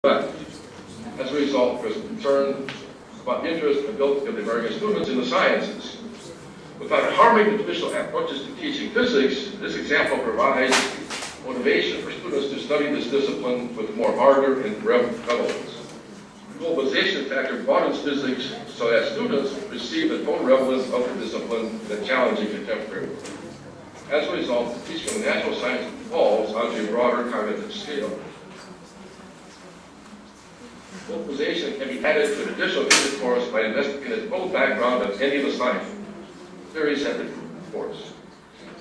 But as a result, there's concern about the interest and ability of the American students in the sciences. Without harming the traditional approaches to teaching physics, this example provides motivation for students to study this discipline with more ardor and relevance. The globalization factor broadens physics so that students receive the total relevance of the discipline in a challenging contemporary world. As a result, the teaching of natural science evolves onto a broader cognitive scale. Globalization can be added to an additional physics course by investigating the total background of any of the science theories at the course.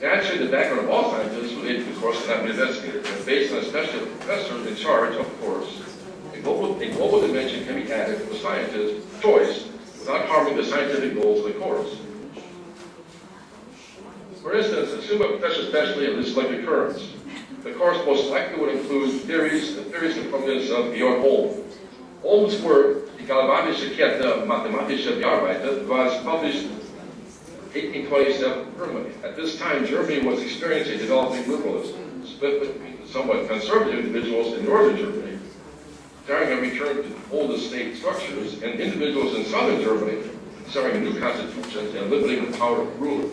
Naturally, the background of all scientists related to the course cannot be investigated, and based on a special professor in charge of the course, a global dimension can be added to the scientist's choice without harming the scientific goals of the course. For instance, assume a professor specialty in this like occurrence. The course most likely would include theories and components of Georg Ohm. Ohm's work, Die galvanische Kette mathematische Bearbeitung, was published in 1827 in Germany. At this time, Germany was experiencing developing liberalism, split between somewhat conservative individuals in northern Germany, desiring a return to older state structures, and individuals in southern Germany desiring new constitutions and limiting the power of the ruler.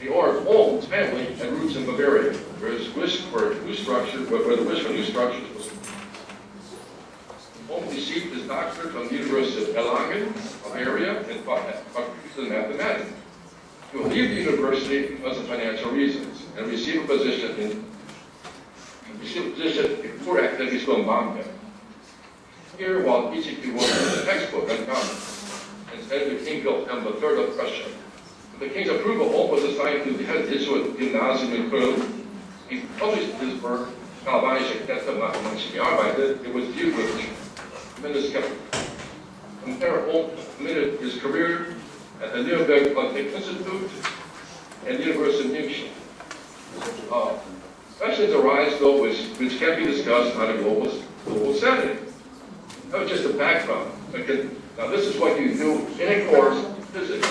Georg Ohm's family had roots in Bavaria, where the wish for new structures was. Ohm received his doctorate from the University of Erlangen, Bavaria, and focused in mathematics. He will leave the university because of financial reasons and receive a position in core academic school in Bamberg. Here, while teaching, he wrote a textbook on commerce, and said the king built him the third of Prussia. With the king's approval, Ohm was assigned to the head Jesuit gymnasium in Köln. He published his work, Galvanische Kette mathematische Bearbeitung. It was viewed with tremendous skepticism. From there, Ohm committed his career at the Nuremberg Polytechnic Institute and the University of Munich. Questions arise, though, which can be discussed on a global setting. That was just a background. Now, this is what you do in a course in physics.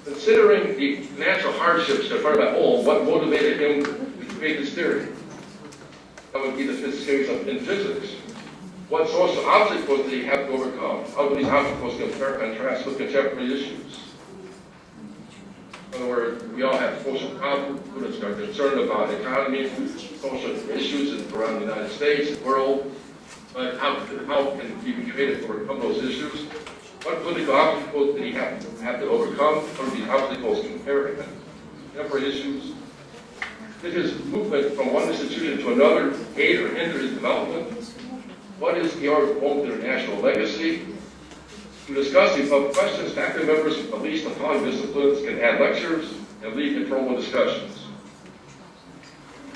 Considering the financial hardships confronted by Ohm, what motivated him to create this theory? That would be the theories in physics. What social obstacles did he have to overcome? How do these obstacles compare and contrast with contemporary issues? In other words, we all have social problems. Students are concerned about economy, social issues around the United States, the world. But how can he be creative to overcome those issues? What political obstacles did he have to overcome? How do these obstacles compare to contemporary issues? Did his movement from one institution to another aid or hinder his development? What is Georg Ohm's international legacy? To discuss these questions, faculty members from at least the following disciplines can add lectures and lead informal discussions.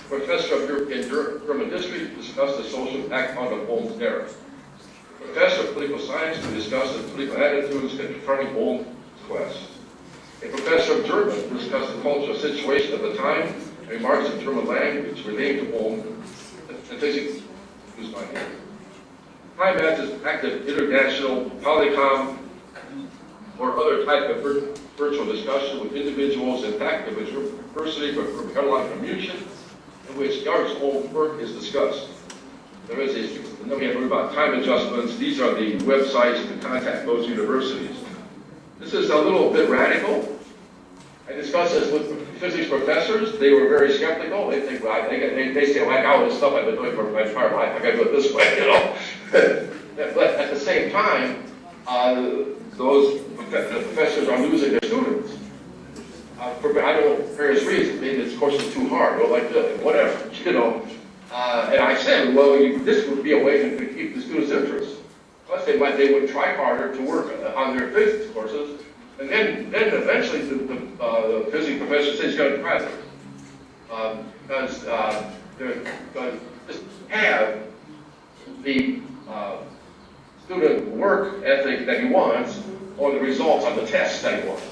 Professor of European German history to discuss the social background of Ohm's era. Professor of political science to discuss the political attitudes confronting Ohm's quest. A professor of German to discuss the cultural situation of the time and remarks in German language relating to Ohm and physics used by him. Time matches active international, polycom, or other type of virtual discussion with individuals in fact of a university from Carolina Community in which Georg Ohm's work is discussed. There is and then we have to worry about time adjustments. These are the websites to contact those universities. This is a little bit radical. I discussed this with physics professors. They were very skeptical. They think, well, they say, well, I got all this stuff I've been doing for my entire life. I got to do it this way, you know. But at the same time, those professors are losing their students for I don't know, various reasons. Maybe this course is too hard, or like this, whatever, you know. And I said, well, this would be a way to keep the students' interest. Plus, they would try harder to work on their physics courses, and then eventually the physics professor says he's going to try them because they're going to just have the student work ethic that he wants, or the results on the tests that he wants.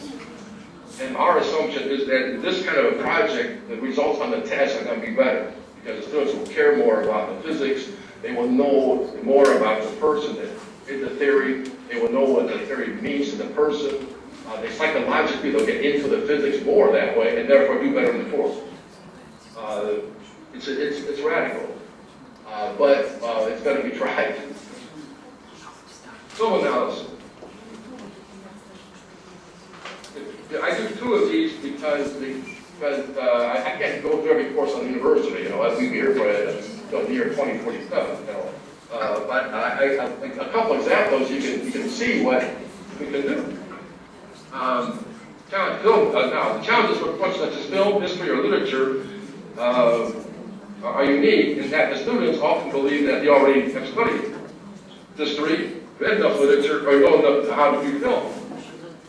And our assumption is that in this kind of a project, the results on the tests are going to be better. Because the students will care more about the physics, they will know more about the person that did the theory, they will know what the theory means to the person. They psychologically, they'll get into the physics more that way, and therefore do better in the course. It's radical. but it's going to be tried. Film analysis. I do two of these because I can't go through every course on the university, you know, as we be here for the year 2047, you know. But a couple examples, you can see what we can do. Now, the challenges for courses such as film, history, or literature are unique in that the students often believe that they already have studied history, read enough literature, or know enough how to do film.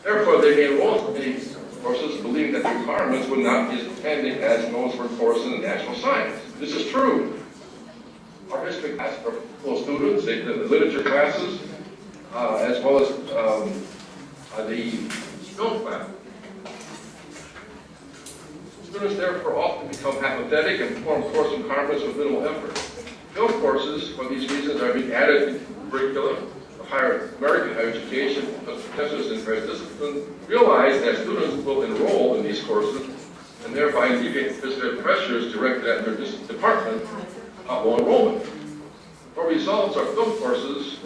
Therefore, they may enroll in these courses believing that the requirements would not be as demanding as those for courses in natural science. This is true. Our history classes are full of students, the literature classes, as well as the film class. Students therefore often become apathetic and perform course requirements with minimal effort. Film courses, for these reasons, are being added to curriculum. American higher education, but professors in various disciplines realize that students will enroll in these courses and thereby alleviate the pressures directed at their department of low enrollment. The results are film courses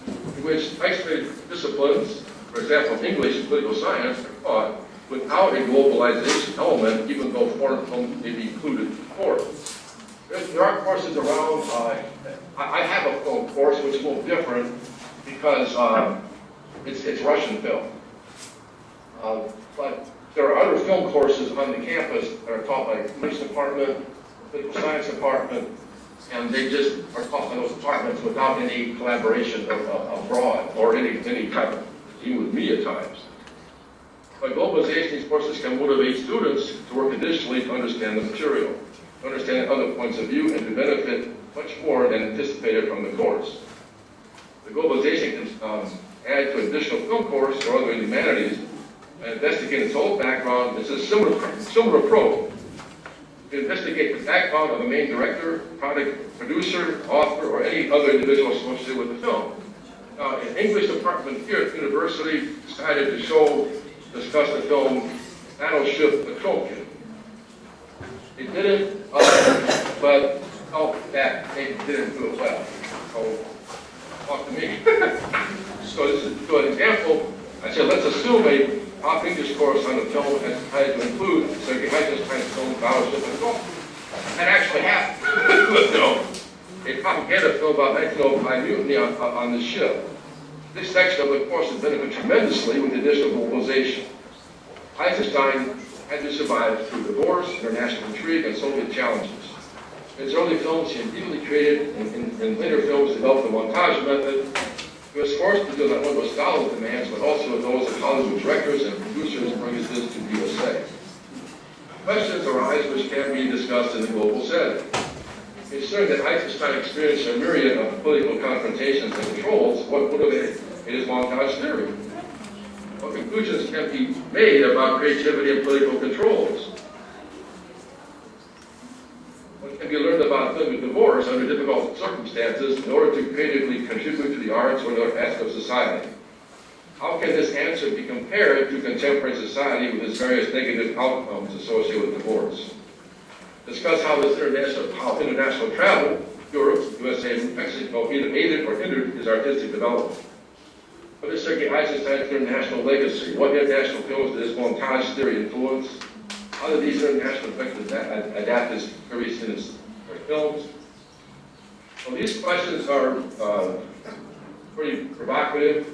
in which isolated disciplines, for example, English and political science, are taught without a globalization element, even though foreign film may be included in the course. There are courses around. I have a film course which is a little different because it's Russian film. But there are other film courses on the campus that are taught by the police department, political science department, and they just are taught by those departments without any collaboration abroad or any type of, even with media types. By globalization, these courses can motivate students to work additionally to understand the material, to understand other points of view, and to benefit much more than anticipated from the course. The globalization can add to an additional film course or other humanities and investigate its whole background. It's a similar approach. To investigate the background of a main director, product producer, author, or any other individual associated with the film. Now, an English department here at the university decided to discuss the film Battleship Potemkin. They did it, but that they didn't do it well. So, talk to me. So this is an example. I said, let's assume a top English course on the film has decided to include Sergei Eisenstein's film Battleship Potemkin. That actually happened. A propaganda film about 1905 mutiny on the ship. This section of the course has benefited tremendously with the additional globalization. Eisenstein had to survive through divorce, international intrigue, and Soviet challenges. In his early films, he immediately created, in later films, developed the montage method. He was forced to do not only with Stalin's demands, but also with those of Hollywood directors and producers bringing this to the USA. Questions arise which can be discussed in the global setting. Considering that Eisenstein experienced a myriad of political confrontations and controls, what motivated his montage theory? What conclusions can be made about creativity and political controls? What can be learned about living divorce under difficult circumstances in order to creatively contribute to the arts or other aspects of society? How can this answer be compared to contemporary society with its various negative outcomes associated with divorce? Discuss how international travel, Europe, USA, and Mexico either aided or hindered his artistic development. What is Sergei Eisenstein's international legacy? What international films did his montage theory influence? How did these international effects adapt his theories in his films? Well, these questions are pretty provocative.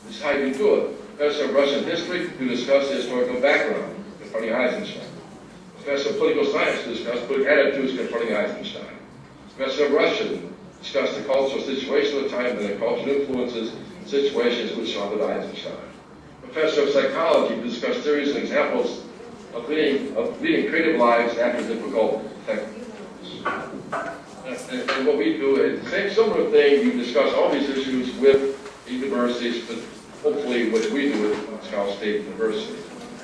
This is how you do it. Professor of Russian history to discuss the historical background confronting Eisenstein. Professor of political science to discuss political attitudes confronting Eisenstein. Professor of Russian discuss the cultural situation of the time and the cultural influences and situations which surrounded Eisenstein. Professor of psychology to discuss theories and examples of leading creative lives after difficult techniques. And what we do is the same similar thing. You discuss all these issues with universities, but hopefully what we do with Cal State University.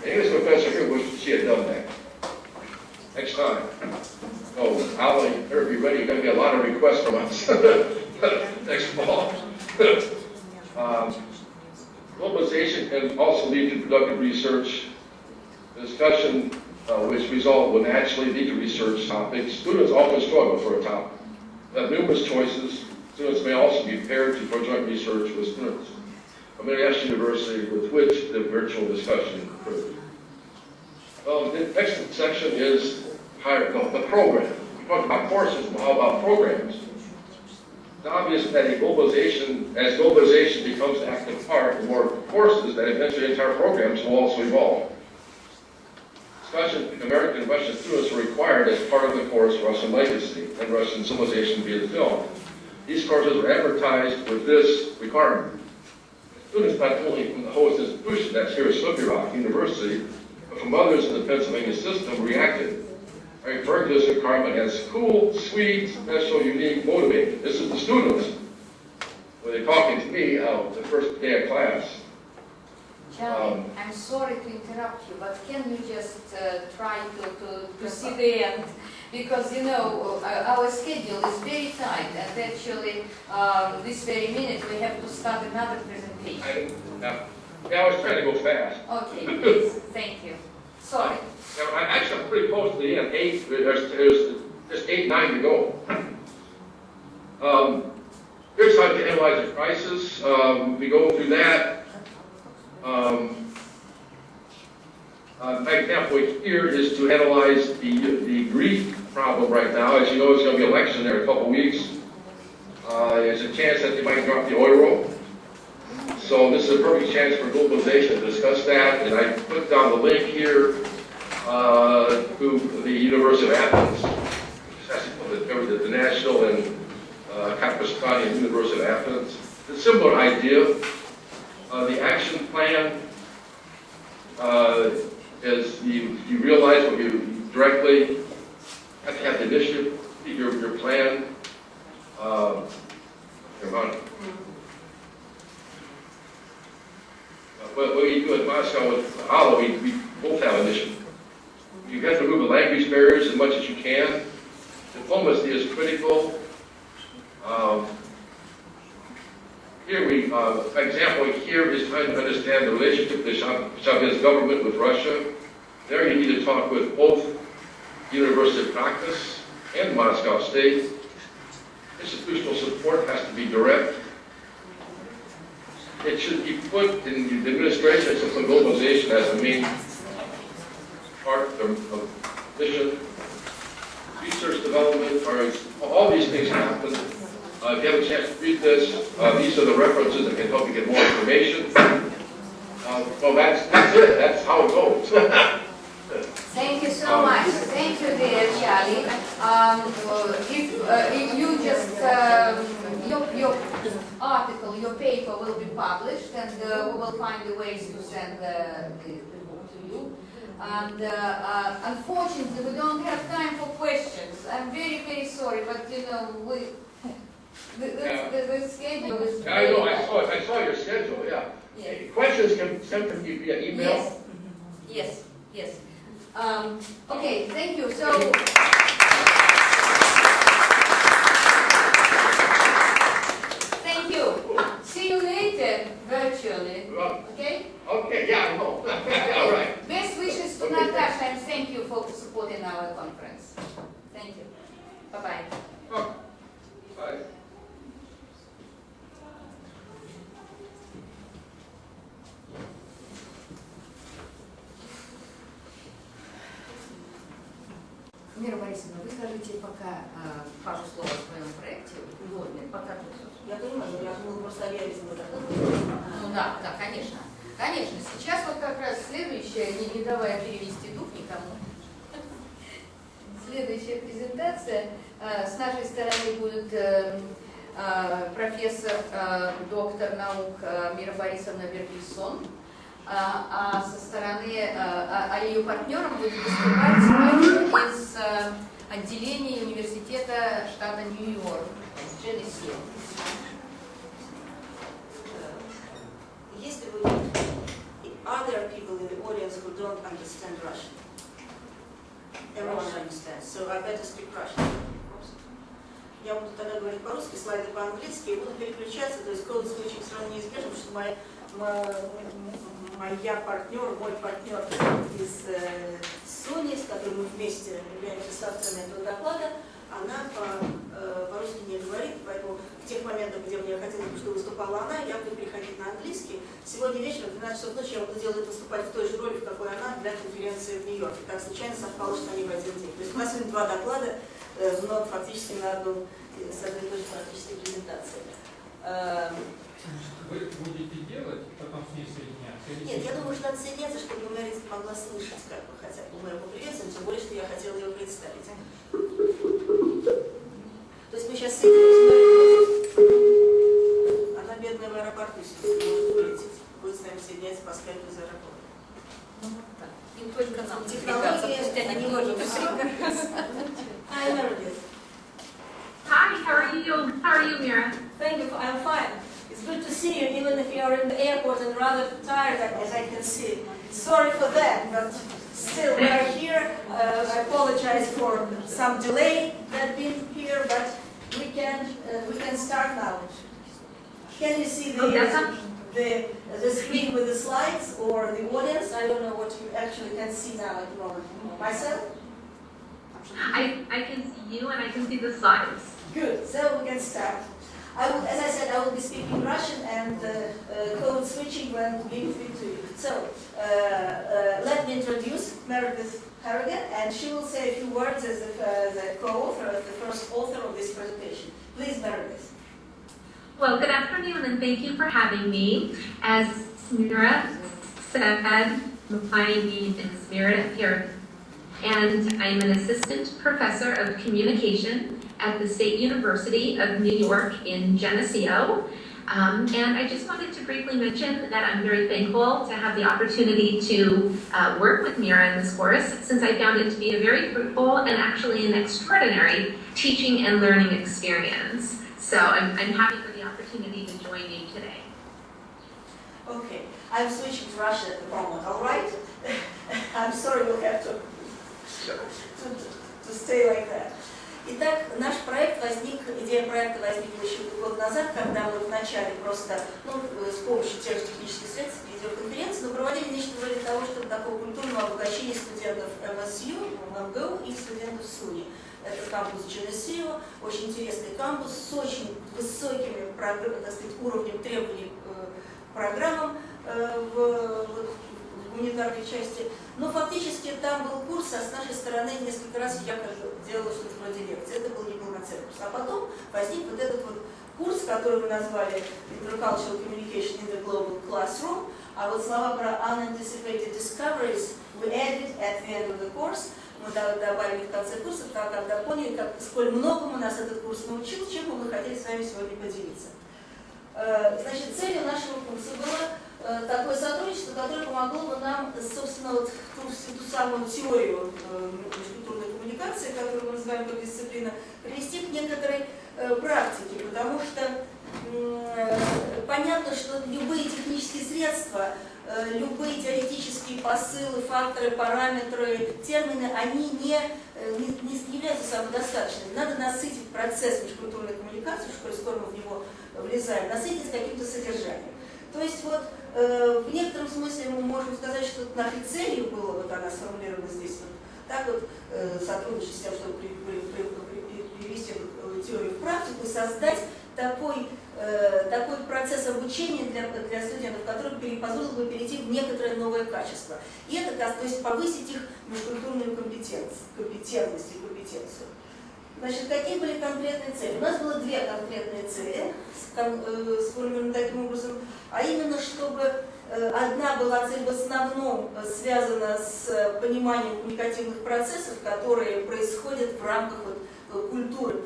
The English professor here wished she had done that. Next time. So I'll be ready. Going to be a lot of requests from us next fall. Globalization can also lead to productive research. The discussion which result will naturally lead to research topics. Students often struggle for a topic. have numerous choices. Students may also be paired for joint research with students from international university with which the virtual discussion occurs. Well, the next section is the program. We talked about courses, but how about programs? It's obvious that as globalization becomes an active part, the more courses that eventually entire programs will also evolve. Discussion between American and Russian students are required as part of the course Russian Legacy and Russian Civilization via film. These courses are advertised with this requirement. Students not only from the host institution, that's here at Slippery Rock University, but from others in the Pennsylvania system reacted. I refer to this requirement as cool, sweet, special, unique, motivating. This is the students when they're talking to me the first day of class. Charlie, I'm sorry to interrupt you, but can you just try to see the end? Because, you know, our schedule is very tight, and actually, this very minute, we have to start another presentation. I was trying to go fast. Okay, please. Thank you. Sorry. Actually, I'm pretty close to the end. There's just 8, 9 to go. Here's how to analyze a crisis. We go through that. My example here is to analyze the Greek problem right now. As you know, it's going to be an election there in a couple weeks. There's a chance that they might drop the euro. So this is a perfect chance for globalization to discuss that. And I put down the link here to the University of Athens, the National and Kapostanian University of Athens. It's a similar idea. The action plan is you realize what you directly have to have the initiative, your plan. What you do at Moscow with Hala, we both have initiative. You have to remove the language barriers as much as you can. Diplomacy is critical. Here example here is trying to understand the relationship of the Chavez government with Russia. There you need to talk with both University of practice and Moscow State. Institutional support has to be direct. It should be put in the administration of globalization as the main part of mission. Research development, all these things happen. If you have a chance to read this, these are the references that can help you get more information. So that's it. That's how it goes. Thank you so much. Thank you, dear Charlie. If you just your article, your paper will be published, and we will find the ways to send the book to you. And unfortunately, we don't have time for questions. I'm very, very sorry, but you know the schedule is. I know. I saw your schedule. Yeah. Yes. Questions can send from you via email. Yes. Yes. Yes. Okay. Thank you. So. Thank you. See you later virtually. Okay. Okay. Yeah. I know. All right. Best wishes to Natasha, and thank you for supporting our conference. Thank you. Bye bye. Oh. Bye. Мира Борисовна, вы скажите пока пару слов о своем проекте. Я понимаю, я думала, просто объявить его так. Ну да, конечно. Конечно. Сейчас вот как раз следующая, не давая перевести дух никому. Следующая презентация. С нашей стороны будет профессор, доктор наук Мира Борисовна Бергельсон. А со стороны, ее партнером будет выступать из отделения университета штата Нью-Йорк, Дженнесси. Есть ли вы other people in the audience who don't understand Russian? Everyone understands, so I better speak Russian. Я буду тогда говорить по-русски, слайды по-английски, и буду переключаться, то есть code switching все равно неизбежно, потому что мой партнер из Sony, с которым мы вместе являемся авторами этого доклада, она по по-русски не говорит, поэтому в тех моментах, где мне хотелось бы, чтобы выступала она, я буду переходить на английский. Сегодня вечером в 12 часов ночи я буду делать выступать в той же роли, в какой она, для конференции в Нью-Йорке. Так случайно совпало, что они в один день. То есть у нас сегодня два доклада, но фактически на одном, с одной и той же практической презентации. Вы будете делать, потом с ней соединяться? Нет, я думаю, что надо соединяться, чтобы Мэрит могла слышать, как бы, хотя бы мы поприветствуем, тем более, что я хотела ее представить. То есть мы сейчас соединимся, она бедная в аэропорту сидит, не может вылететь, будет с нами соединяться по скайпу из аэропорта. Не только нам. Технологии, они можем. Hi, Meredith. Hi, how are you? How are you, Mira? Thank you, I'm fine. It's good to see you, even if you are in the airport and rather tired, as I can see. Sorry for that, but still we are here. I apologize for some delay that been here, but we can start now. Can you see the screen with the slides or the audience? I don't know what you actually can see now at the moment. Myself? I can see you and I can see the slides. Good, so we can start. As I said, I will be speaking Russian and code switching when being free to you. So, let me introduce Meredith Harrigan, and she will say a few words as the co-author, the first author of this presentation. Please, Meredith. Well, good afternoon and thank you for having me. As Mira said, my name is Meredith Harrigan, and I'm an assistant professor of communication at the State University of New York in Geneseo. And I just wanted to briefly mention that I'm very thankful to have the opportunity to work with Mira in this course, since I found it to be a very fruitful and actually an extraordinary teaching and learning experience. So I'm happy for the opportunity to join you today. Okay, I'm switching to Russian at the moment, all right? I'm sorry we'll have to stay like that. Итак, наш проект идея проекта возникла еще год назад, когда мы вначале просто, с помощью тех же технических средств, видеоконференции, но проводили нечто вроде того, чтобы такого культурного обогащения студентов МСЮ, МГУ и студентов СУНИ. Это кампус Geneseo, очень интересный кампус с очень высокими, так сказать, уровнем требований к программам в гуманитарной части. Но фактически там был курс, а с нашей стороны несколько раз я делала что-то вроде лекции. Это был неполноценный курс. А потом возник вот этот вот курс, который мы назвали Intercultural Communication in the Global Classroom. А вот слова про unanticipated discoveries we added at the end of the course. Мы добавили в конце курса, когда поняли, сколь многому нас этот курс научил, чем мы хотели с вами сегодня поделиться. Значит, целью нашего курса было такое сотрудничество, которое помогло бы нам, собственно, вот ту самую теорию межкультурной коммуникации, которую мы называем как дисциплина, привести к некоторой практике, потому что понятно, что любые технические средства, любые теоретические посылы, факторы, параметры, термины, они не являются самодостаточными. Надо насытить процесс межкультурной коммуникации, скоро мы в него влезаем, насытить каким-то содержанием. То есть вот в некотором смысле мы можем сказать, что нашей целью было, вот она сформулирована здесь, вот так вот сотрудничать с тем, чтобы привести теорию в практику, создать такой процесс обучения для студентов, который позволил бы перейти в некоторое новое качество. И это, то есть повысить их межкультурную компетентность и компетенцию. Значит, какие были конкретные цели? У нас было две конкретные цели, сформулированы таким образом, а именно, чтобы одна была цель в основном связана с пониманием коммуникативных процессов, которые происходят в рамках культуры,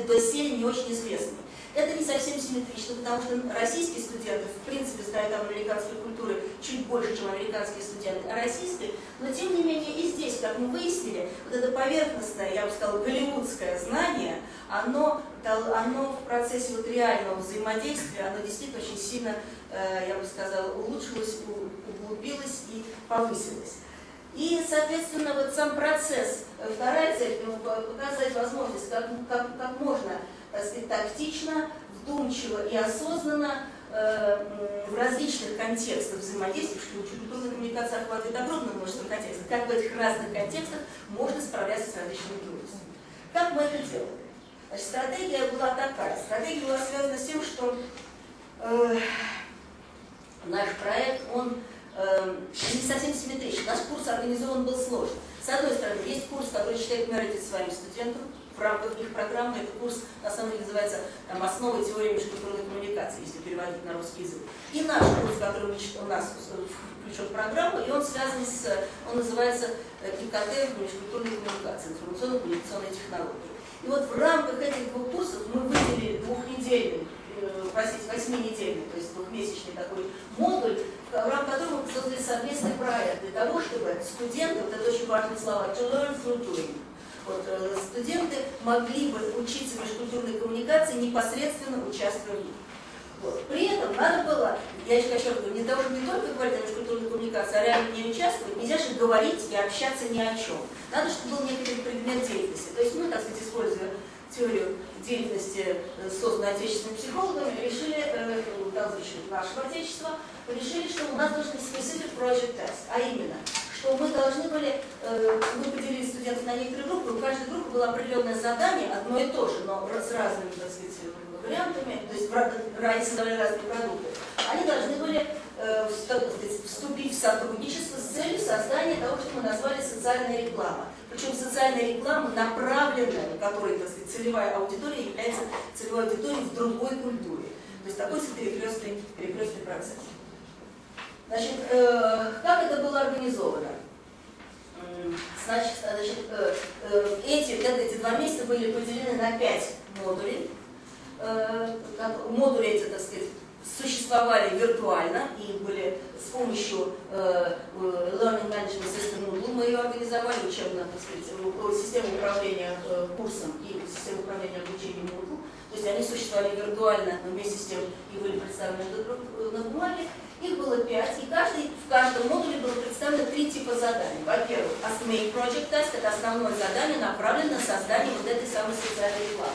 доселе не очень известной. Это не совсем симметрично, потому что российские студенты, в принципе, знают об американской культуре чуть больше, чем американские студенты российские, но тем не менее и здесь, как мы выяснили, вот это поверхностное, я бы сказала, голливудское знание, оно в процессе вот реального взаимодействия, оно действительно очень сильно, я бы сказала, улучшилось, углубилось и повысилось. И, соответственно, вот сам процесс, вторая цель, показать возможность, как можно, так сказать, тактично, вдумчиво и осознанно в различных контекстах взаимодействия, что межкультурная коммуникация охватывает огромное множество контекстов, как в этих разных контекстах можно справляться с различными трудностями. Как мы это делали? Значит, стратегия была такая. Стратегия была связана с тем, что наш проект, он не совсем симметричен. Наш курс организован был сложно. С одной стороны, есть курс, который читает Мередит своим студентам. В рамках их программы этот курс на самом деле называется «Основы теории межкультурной коммуникации», если переводить на русский язык. И наш курс, который у нас включен в программу, и он связан он называется «ИКТ в межкультурной коммуникации», информационно-коммуникационные технологии. И вот в рамках этих двух курсов мы выделили двухнедельный, простите, 8-недельный, то есть двухмесячный такой модуль, в рамках которого мы создали совместный проект для того, чтобы студенты, вот это очень важные слова, to learn through doing, вот, студенты могли бы учиться межкультурной коммуникации, непосредственно участвуя в них. Вот. При этом надо было, я еще хочу говорить, не только говорить о межкультурной коммуникации, а реально в ней участвовать, нельзя же говорить и общаться ни о чем. Надо, чтобы был некий предмет деятельности. То есть мы, так сказать, используя теорию деятельности, созданной отечественными психологами, решили, нашего отечества, решили, что у нас должен быть specific project test, а именно, что мы должны были, мы поделили студентов на некоторые группы, у каждой группы было определенное задание, одно и то же, но с разными, так сказать, вариантами, то есть они создавали разные продукты. Они должны были вступить в сотрудничество с целью создания того, что мы назвали социальная реклама. Причем социальная реклама направленная, на которой, так сказать, целевая аудитория является целевой аудиторией в другой культуре. То есть такой перекрестный процесс. Значит, как это было организовано? Значит, эти 2 месяца были поделены на 5 модулей. Модули эти, так сказать, существовали виртуально и были с помощью Learning Management System Moodle. Мы ее организовали учебно, так сказать, систему управления курсом и систему управления обучением Moodle. То есть они существовали виртуально, но вместе с тем и были представлены на бумаге. Их было 5, и в каждом модуле было представлено 3 типа заданий. Во-первых, Main Project Task – это основное задание, направленное на создание вот этой самой социальной рекламы.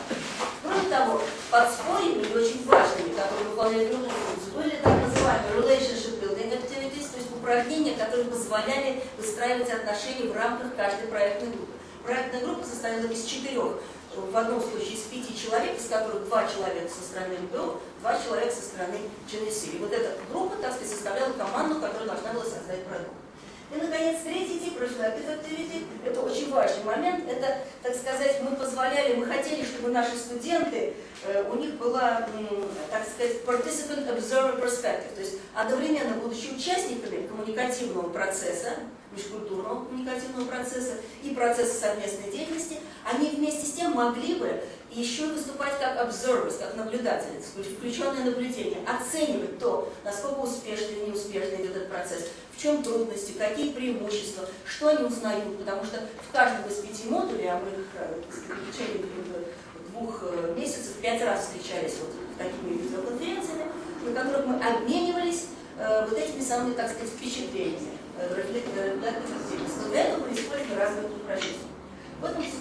Кроме того, подспорьями и очень важными, которые выполняли другую функцию, были так называемые Relationship Building Activities, то есть упражнения, которые позволяли выстраивать отношения в рамках каждой проектной группы. Проектная группа состояла из 4, в одном случае из 5 человек, из которых 2 человека со стороны МГУ, 2 человека со стороны ЧНСИ. И вот эта группа, так сказать, составляла команду, которая должна была создать продукт. И, наконец, третий тип Reflective Activity, это очень важный момент, это, так сказать, мы хотели, чтобы наши студенты, у них была, так сказать, Participant Observer Perspective, то есть одновременно, будучи участниками коммуникативного процесса, межкультурного коммуникативного процесса и процесса совместной деятельности, они вместе с тем могли бы еще и выступать как observers, как наблюдатели, включенное наблюдение, оценивать то, насколько успешно или неуспешно идет этот процесс, в чем трудности, какие преимущества, что они узнают, потому что в каждом из 5 модулей, а мы в течение 2 месяцев 5 раз встречались вот такими видеоконференциями, на которых мы обменивались вот этими самыми, так сказать, впечатлениями. Для этого были использованы разные упражнения. Значит,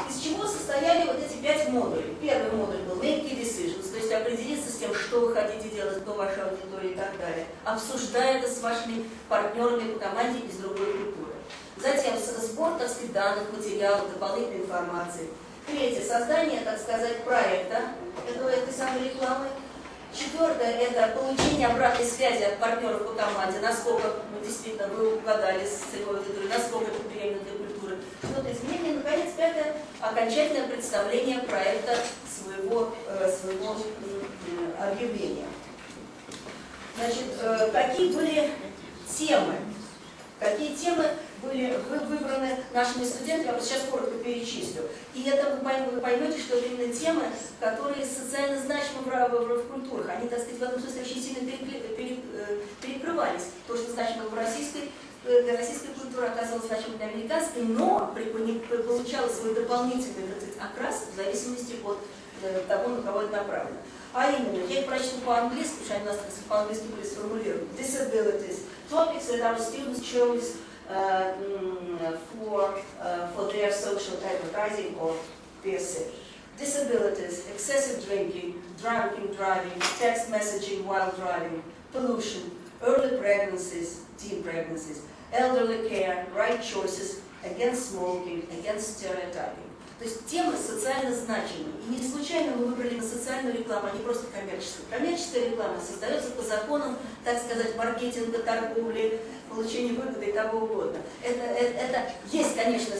из чего состояли вот эти 5 модулей? Первый модуль был Make Key Decisions, то есть определиться с тем, что вы хотите делать, кто ваша аудитория и так далее, обсуждая это с вашими партнерами по команде из другой культуры. Затем сбор, так сказать, данных, материалов, дополнительной информации. Третье, создание, так сказать, проекта этой самой рекламы. Четвертое – это получение обратной связи от партнеров по команде, насколько действительно вы угадали с целевой аудиторией, насколько это приемлемо для культуры, что-то изменение. И, наконец, пятое – окончательное представление проекта своего объявления. Значит, какие были темы? Какие темы были выбраны нашими студентами, я вот сейчас коротко перечислю. И это вы поймете, что это именно темы, которые социально значимы в культурах. Они, так сказать, в этом смысле очень сильно перекрывались. То, что значимо для российской культуры, оказалось значимо для американской, но получало свой дополнительный, так сказать, окрас в зависимости от того, на кого это направлено. А именно, я их прочту по-английски, потому что они у нас по-английски были сформулированы. Disabilities. Topics that our students chose for their social advertising or PSA. Disabilities, excessive drinking, drunken driving, text messaging while driving, pollution, early pregnancies, teen pregnancies, elderly care, right choices, against smoking, against stereotyping. То есть темы социально значимые. И не случайно мы выбрали на социальную рекламу, а не просто коммерческую. Коммерческая реклама создается по законам, так сказать, маркетинга, торговли, получения выгоды и того угодно. Это есть, конечно,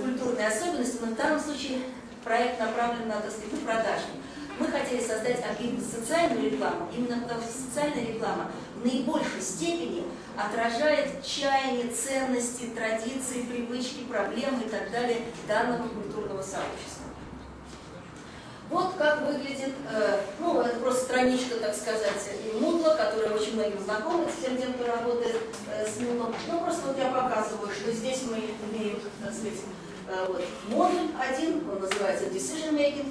культурные особенности, но в данном случае проект направлен на, так сказать, продажник. Мы хотели создать социальную рекламу, именно потому что социальная реклама в наибольшей степени отражает чаяния, ценности, традиции, привычки, проблемы и так далее данного культурного сообщества. Вот как выглядит, ну, это просто страничка, так сказать, Moodle, которая очень многим знакома, тем, кто работает с Moodle. Ну, просто вот я показываю, что здесь мы имеем, так сказать, вот, модуль один, он называется Decision Making,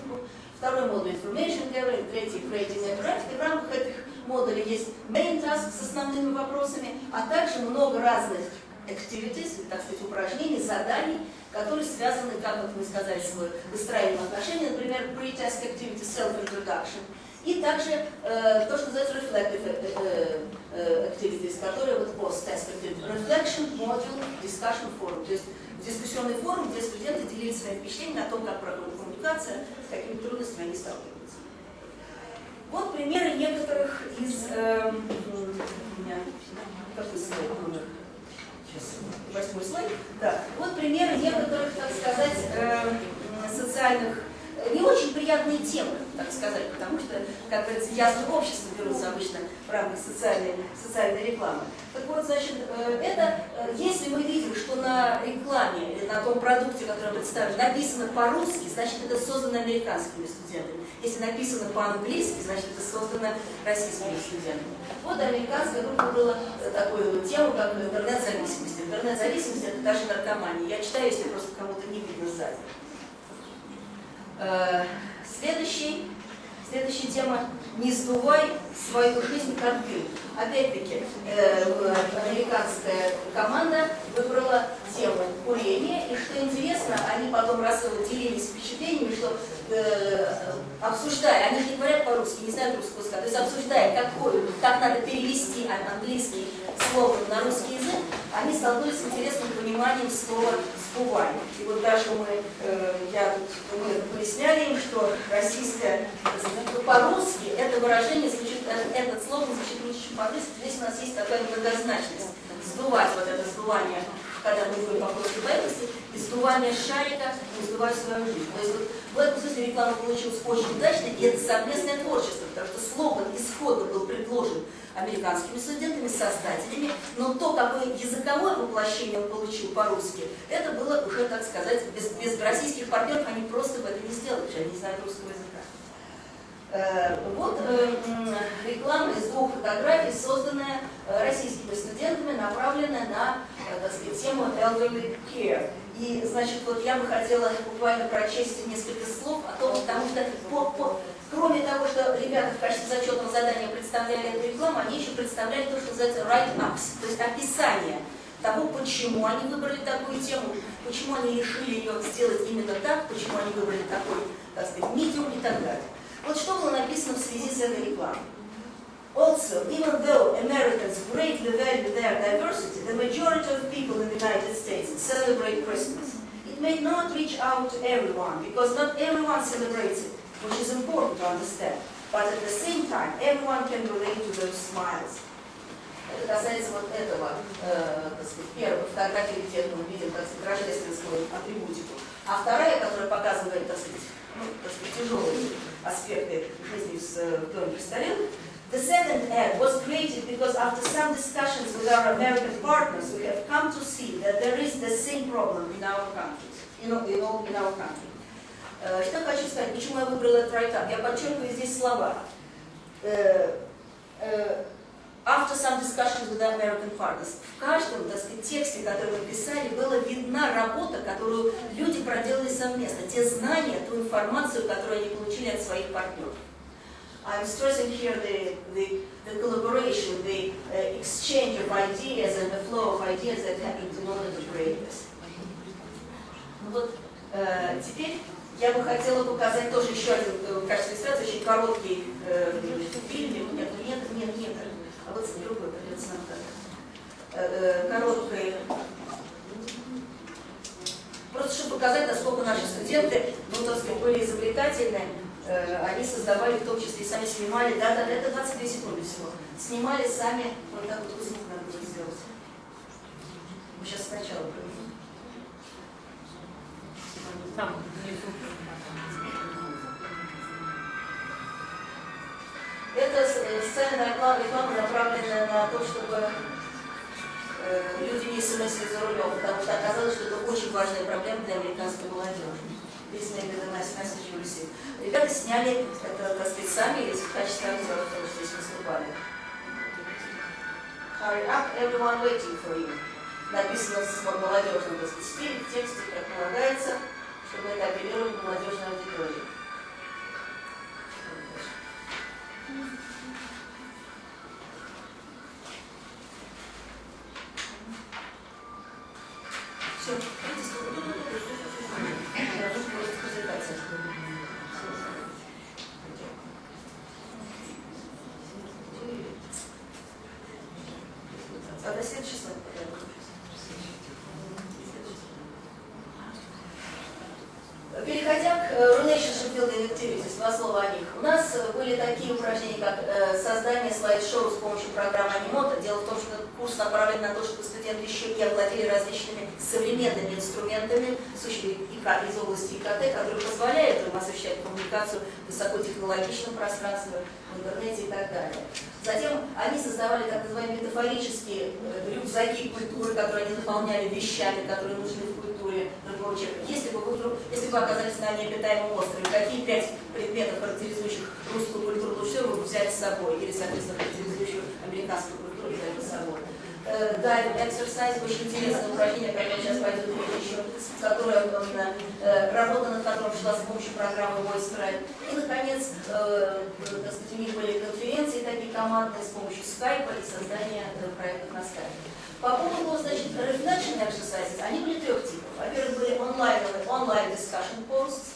второй модуль Information Gathering, третий Creating Interactive. И в рамках этих модулей есть Main Task с основными вопросами, а также много разных activities, так сказать, упражнений, заданий, которые связаны, как вот мы сказали, с выстраиванием отношений, например, Pre-Task Activity Self-Introduction. И также то, что называется Reflective Activities, которые вот Post-Task Activity. Reflection, Module, Discussion Forum. То есть дискуссионный форум, где студенты делились своими впечатлениями о том, как проходит коммуникация, с какими трудностями они сталкиваются. Вот примеры некоторых из... у меня какой слайд номер? Сейчас, 8-й слайд. Да. Вот примеры некоторых, так сказать, социальных... Не очень приятные темы, так сказать, потому что, как говорится, язвы общества берутся обычно в рамках социальной рекламы. Так вот, значит, это, если мы видим, что на рекламе или на том продукте, который представлен, написано по-русски, значит, это создано американскими студентами. Если написано по-английски, значит, это создано российскими студентами. Вот американская группа выбрала такую тему, как интернет-зависимость. Интернет-зависимость – это даже наркомания. Я читаю, если просто кому-то не видно сзади. Следующая тема «Не сдувай свою жизнь как дым». Опять-таки, американская команда выбрала тему курения, и что интересно, они потом делились впечатлениями, что обсуждая, они не говорят по-русски, не знают русского языка, то есть обсуждая, как надо перевести английский слово на русский язык, они столкнулись с интересным пониманием слова «сдувай». И вот даже мы поясняли им, что российское, по-русски это выражение звучит, этот слово звучит лучше, чем по-английски. Здесь у нас есть такая многозначность. Сдувать, вот это сдувание, когда мы говорим по плоской поверхности, и сдувание шарика, не сдувать свою жизнь. То есть вот в этом смысле реклама получилась очень удачной, и это совместное творчество, потому что слоган исходно был предложен американскими студентами, создателями, но то, какое языковое воплощение он получил по-русски, это было уже, так сказать, без российских партнеров они просто бы это не сделали, потому что они не знают русского языка. Вот реклама из двух фотографий, созданная российскими студентами, направленная на, так сказать, тему elderly care. И, значит, вот я бы хотела буквально прочесть несколько слов о том, потому что кроме того, что ребята в качестве зачетного задания представляли эту рекламу, они еще представляли то, что называется write-ups, то есть описание того, почему они выбрали такую тему, почему они решили ее сделать именно так, почему они выбрали такой, так сказать, медиум и так далее. Вот что было написано в связи с этой рекламой. Also, even though Americans greatly value their diversity, the majority of people in the United States celebrate Christmas. It may not reach out to everyone, because not everyone celebrates it, which is important to understand. But at the same time, everyone can relate to those smiles. Это касается вот этого, так сказать, первой фотографии, где мы видим, так сказать, рождественскую атрибутику. А вторая, которая показывает, так сказать, тяжелые аспекты жизни в доме престарелых. The second ad was created because after some discussions with our American partners, we have come to see that there is the same problem in our country. In our country. Что я хочу сказать, почему я выбрала этот write-up? Я подчеркиваю здесь слова. After some discussions with our American partners. В каждом, так сказать, тексте, который мы писали, была видна работа, которую люди проделали совместно. Те знания, ту информацию, которую они получили от своих партнеров. I'm stressing here the collaboration, the exchange of ideas and the flow of ideas that happened in order to create this. Ну вот, теперь я бы хотела показать тоже еще один, в качестве иллюстрации, очень короткий фильм. Нет. А вот другой придется нам короткий. Просто чтобы показать, насколько наши студенты, ну, так сказать, были изобретательны, они создавали, в том числе и сами снимали, да, это 22 секунды всего, снимали сами, вот так вот звук надо было сделать. Мы сейчас сначала проведем. Это социальная реклама, направленная на то, чтобы люди не смыслили за рулем, потому что оказалось, что это очень важная проблема для американской молодежи. Ребята сняли это, так сказать, сами или в качестве актеров, потому что здесь выступали. Hurry up, everyone waiting for you. Написано с молодежным, так сказать, стиле, в тексте, как полагается, чтобы это апеллировать к молодежной аудитории. Все, следующий слайд. Переходя к Relationship Building Activities, два слова о них. У нас были такие упражнения, как создание слайд-шоу с помощью программы Анимота. Дело в том, что курс направлен на то, чтобы студенты еще и овладели различными современными инструментами из области ИКТ, которые позволяют им осуществлять коммуникацию в высокотехнологичном пространстве, в интернете и так далее. Затем они создавали так называемые метафорические рюкзаки культуры, которые они наполняли вещами, которые нужны в культуре другого человека. Если бы вы оказались на необитаемом острове, какие 5 предметов, характеризующих русскую культуру, лучше всего вы бы взяли с собой, или, соответственно, характеризующую американскую культуру взяли с собой. Да, эксерсайз, очень интересное упражнение, которое сейчас пойдет еще, которое работа над которым шла с помощью программы VoiceThread. И, наконец, так сказать, у них были конференции такие командные с помощью скайпа и создания проектов на скайпе. По поводу, значит, reflection exercises, они были 3 типов. Во-первых, были онлайн discussion posts,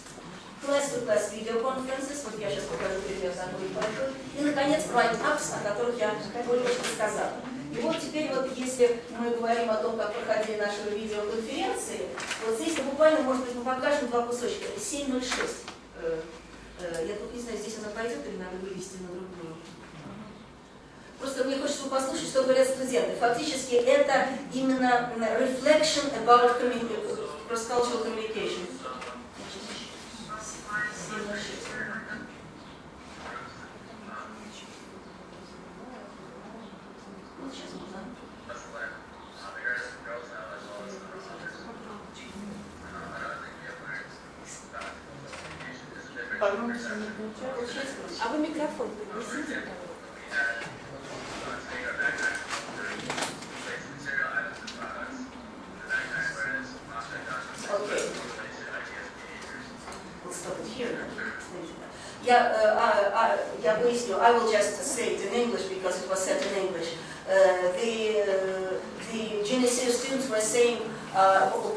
class-to-class video conferences, вот я сейчас покажу пример такой большой, и, наконец, write-ups, о которых я только что сказала. И вот теперь, вот, если мы говорим о том, как проходили наши видеоконференции, вот здесь буквально, может быть, мы покажем 2 кусочка. 7.06. Я тут не знаю, здесь она пойдет или надо вывести на другую. Просто мне хочется послушать, что говорят студенты. Фактически это именно reflection about cross-cultural communication. А вы микрофон пригласите? Я выясню. I will just say it in English because it was said in English. The Geneseo students were saying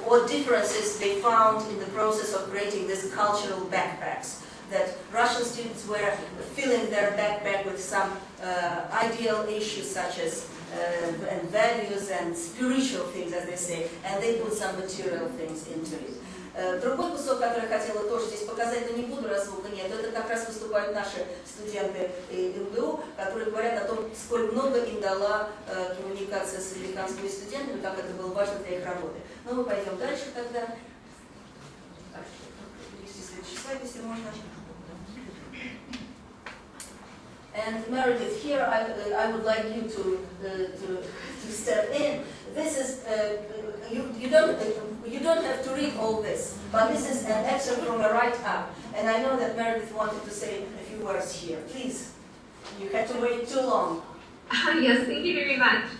what differences they found in the process of creating these cultural backpacks. That Russian students were filling their backpack with some ideal issues such as and values and spiritual things, as they say, and they put some material things into it. Другой кусок, который я хотела тоже здесь показать, но не буду, раз звука нет, это как раз выступают наши студенты МГУ, которые говорят о том, сколь много им дала коммуникация с американскими студентами, как это было важно для их работы. Но мы пойдем дальше тогда. Следующий слайд, если можно. And Meredith, here I would like you to step in. This is you don't have to read all this, but this is an excerpt from a write-up, and I know that Meredith wanted to say a few words here. Please, you had to wait too long. Yes, thank you very much.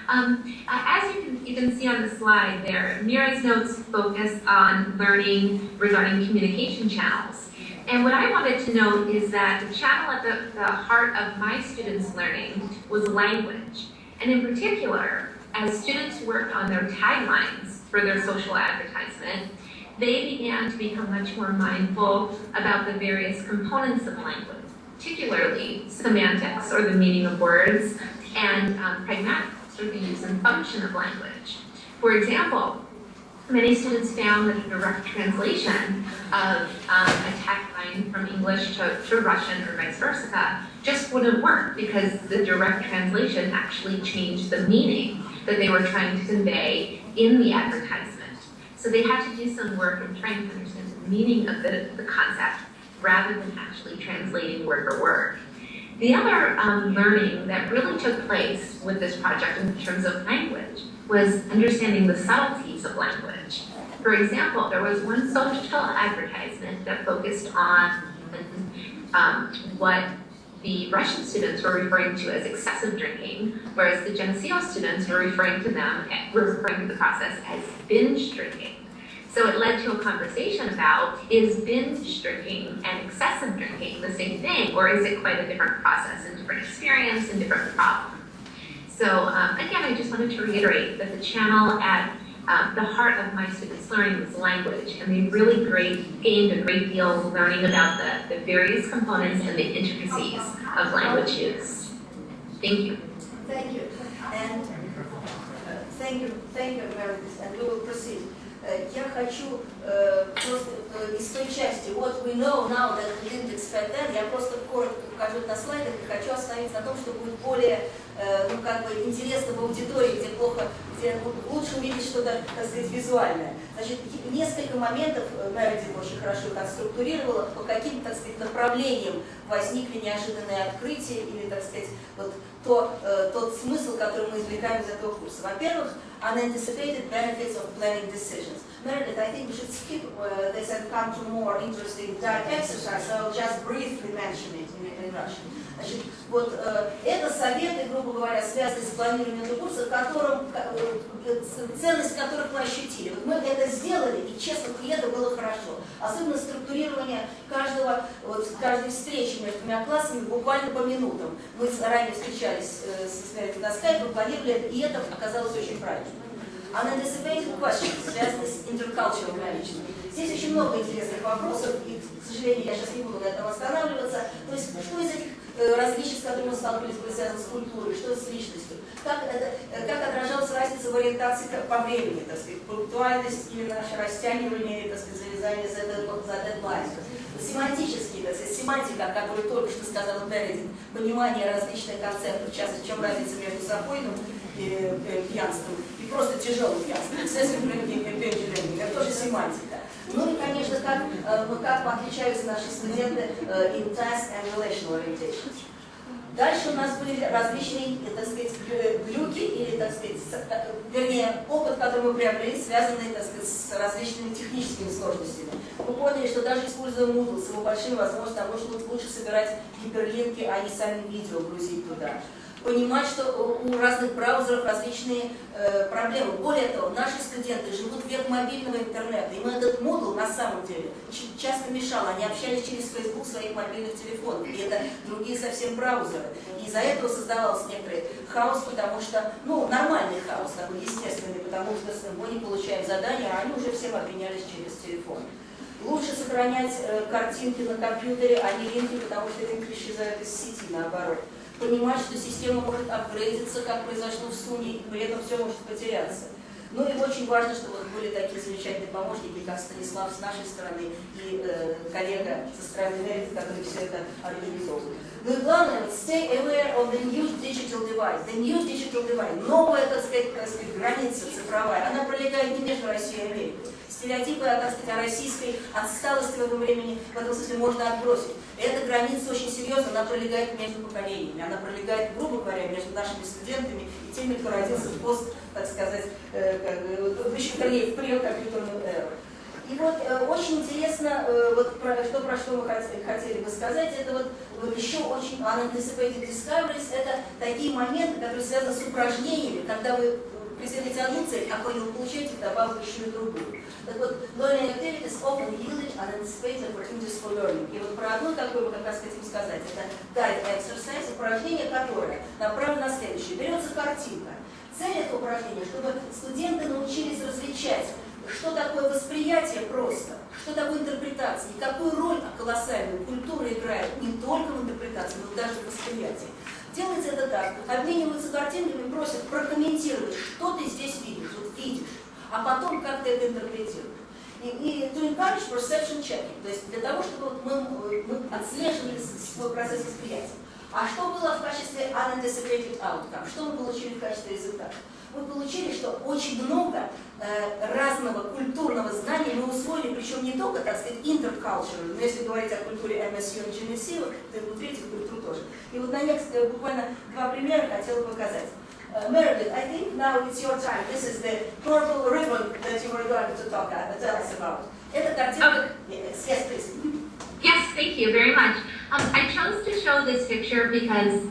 As you can see on the slide there, Mira's notes focus on learning regarding communication channels. And what I wanted to note is that the channel at the heart of my students' learning was language. And in particular, as students worked on their taglines for their social advertisement, they began to become much more mindful about the various components of language, particularly semantics, or the meaning of words, and pragmatics, or the use and function of language. For example, Many students found that a direct translation of a tagline from English to Russian or vice versa just wouldn't work because the direct translation actually changed the meaning that they were trying to convey in the advertisement. So they had to do some work in trying to understand the meaning of the concept rather than actually translating word for word. The other learning that really took place with this project in terms of language was understanding the subtleties of language. For example, there was one social advertisement that focused on what the Russian students were referring to as excessive drinking, whereas the Geneseo students were referring to the process as binge drinking. So it led to a conversation about, is binge drinking and excessive drinking the same thing, or is it quite a different process and different experience and different problem? So again, I just wanted to reiterate that the channel at the heart of my students' learning was language, and they really gained a great deal learning about the various components and the intricacies of language use. Thank you. Thank you. And thank you, Meredith, and we will proceed. Я хочу просто из той части, what we know now that we didn't expect that, я просто коротко покажу на слайдах и хочу остановиться на том, что будет более, ну, как бы интересно в аудитории, где лучше увидеть что-то, так сказать, визуальное. Значит, несколько моментов Мередит очень хорошо их отструктурировала, по каким, так сказать, направлениям возникли неожиданные открытия или, так сказать, вот тот смысл, который мы извлекаем из этого курса. Во-первых, unanticipated benefits of planning decisions. Meredith, I think we should skip this and come to more interesting exercise, so I'll just briefly mention it in Russian. Значит, вот это советы, грубо говоря, связанные с планированием этого курса, ценность которых мы ощутили. Вот мы это сделали, и честно, и это было хорошо. Особенно структурирование каждой встречи между двумя классами буквально по минутам. Мы ранее встречались на скайпе, планировали это, и это оказалось очень правильно. Unanticipated questions, связанные с intercultural management. Здесь очень много интересных вопросов, и, к сожалению, я сейчас не буду на этом останавливаться. То есть, что из этих различий, с которыми мы сталкивались, были связаны с культурой, что с личностью, как отражалась разница в ориентации по времени, так сказать, пунктуальность или наше растягивание, так сказать, залезание за дедлайн. Семантические, так сказать, семантика, о которой только что сказала Мередит, понимание различных концептов, в частности, в чем разница между сапойным пьянством и просто тяжелым пьянством, excessive drinking и binge drinking, это тоже семантика. Ну и, конечно, как отличаются наши студенты in task and relational orientations. Дальше у нас были различные, так сказать, глюки или, так сказать, вернее, опыт, который мы приобрели, связанный, так сказать, с различными техническими сложностями. Мы поняли, что даже используя Moodle с его большими возможностями, лучше собирать гиперлинки, а не сами видео грузить туда. Понимать, что у разных браузеров различные проблемы. Более того, наши студенты живут в век мобильного интернета, им этот Moodle на самом деле часто мешал. Они общались через Facebook своих мобильных телефонов, и это другие совсем браузеры. И из-за этого создавался некоторый хаос, потому что, ну, нормальный хаос, такой естественный, потому что мы не получаем задания, а они уже всем обменялись через телефон. Лучше сохранять картинки на компьютере, а не линки, потому что линки исчезают из сети, наоборот. Понимать, что система может апгрейдиться, как произошло в Суне, и при этом все может потеряться. Ну и очень важно, чтобы были такие замечательные помощники, как Станислав с нашей стороны и коллега со стороны Мередит, который все это организовывает. Ну и главное, stay aware of the new digital divide. The new digital divide, новая, так сказать, граница цифровая, она пролегает не между Россией и Америкой. Стереотипы, так сказать, о российской отсталости в этом времени, в этом смысле, можно отбросить. Эта граница очень серьезно, она пролегает между поколениями, она пролегает, грубо говоря, между нашими студентами и теми, кто родился в пост, так сказать, в предкомпьютерную эру. И вот очень интересно, вот про что мы хотели бы сказать, это вот еще очень unanticipated discoveries, это такие моменты, которые связаны с упражнениями, когда вы преследуете одну цель, а вы получаете вдобавок еще и другую. Так вот, learning activities often yield unanticipated opportunities for learning. И вот про одну такую мы как раз хотим сказать. Это type exercise, упражнение, которое направлено на следующее. Берется картинка. Цель этого упражнения, чтобы студенты научились различать, что такое восприятие просто, что такое интерпретация, и какую роль колоссальную культура играет не только в интерпретации, но даже в восприятии. Делается это так, обмениваются картинками, просят прокомментировать, что ты здесь видишь, вот видишь. а потом как ты это интерпретируешь. И to encourage perception checking, то есть для того, чтобы мы отслеживали свой процесс восприятия. А что было в качестве unanticipated outcome? Что мы получили в качестве результата? Мы получили, что очень много разного культурного знания мы усвоили, причем не только, так сказать, intercultural, но если говорить о культуре MSU и GNSU, то внутри этих культур тоже. И вот на некоторых буквально два примера хотела показать. Meredith, I think now it's your time. This is the purple ribbon that you were going to tell us about. Это картинка. Yes, please. Yes, thank you very much. I chose to show this picture because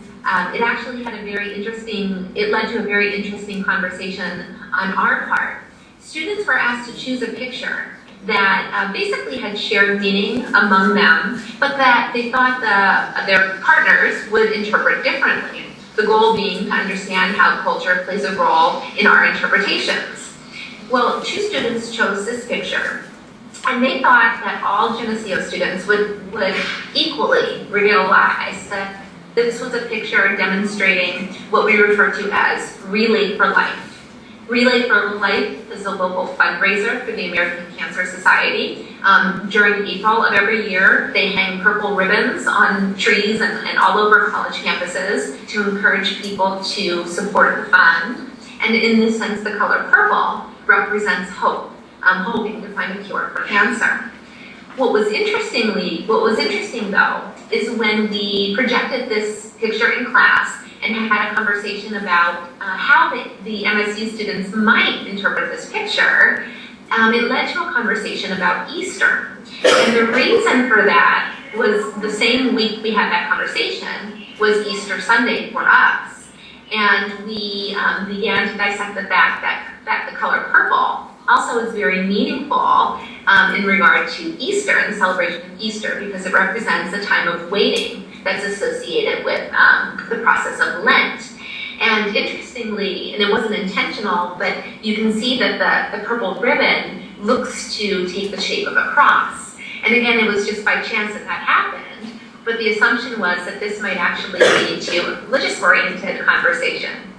it actually had a very interesting, it led to a very interesting conversation on our part. Students were asked to choose a picture that basically had shared meaning among them, but that they thought their partners would interpret differently. The goal being to understand how culture plays a role in our interpretations. Well, two students chose this picture, and they thought that all Geneseo students would equally realize that this was a picture demonstrating what we refer to as Relay for Life. Relay for Life is a local fundraiser for the American Cancer Society. During April of every year, they hang purple ribbons on trees and all over college campuses to encourage people to support the fund. And in this sense, the color purple represents hope, hoping to find a cure for cancer. What was interesting though, is when we projected this picture in class and had a conversation about how the MSU students might interpret this picture, it led to a conversation about Easter. And the reason for that was the same week we had that conversation was Easter Sunday for us. And we began to dissect the fact that the color purple also is very meaningful in regard to Easter and the celebration of Easter because it represents a time of waiting that's associated with the process of Lent. And interestingly, and it wasn't intentional, but you can see that the purple ribbon looks to take the shape of a cross. And again, it was just by chance that happened, but the assumption was that this might actually lead to a religious-oriented conversation,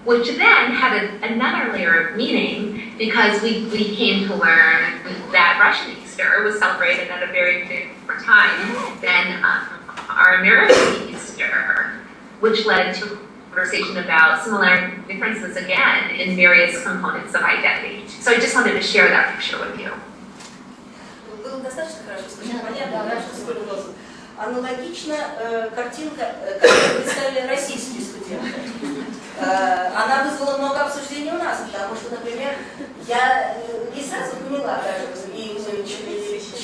which then had another layer of meaning because we came to learn that Russian Easter was celebrated at a very different time than our American Easter, which led to a conversation about similar differences again in various components of identity. So I just wanted to share that picture with you. Было достаточно хорошо, понятно, аналогично картинка, которую представили российские студенты. Она вызвала много обсуждений у нас, потому что, например, я не сразу поняла даже, и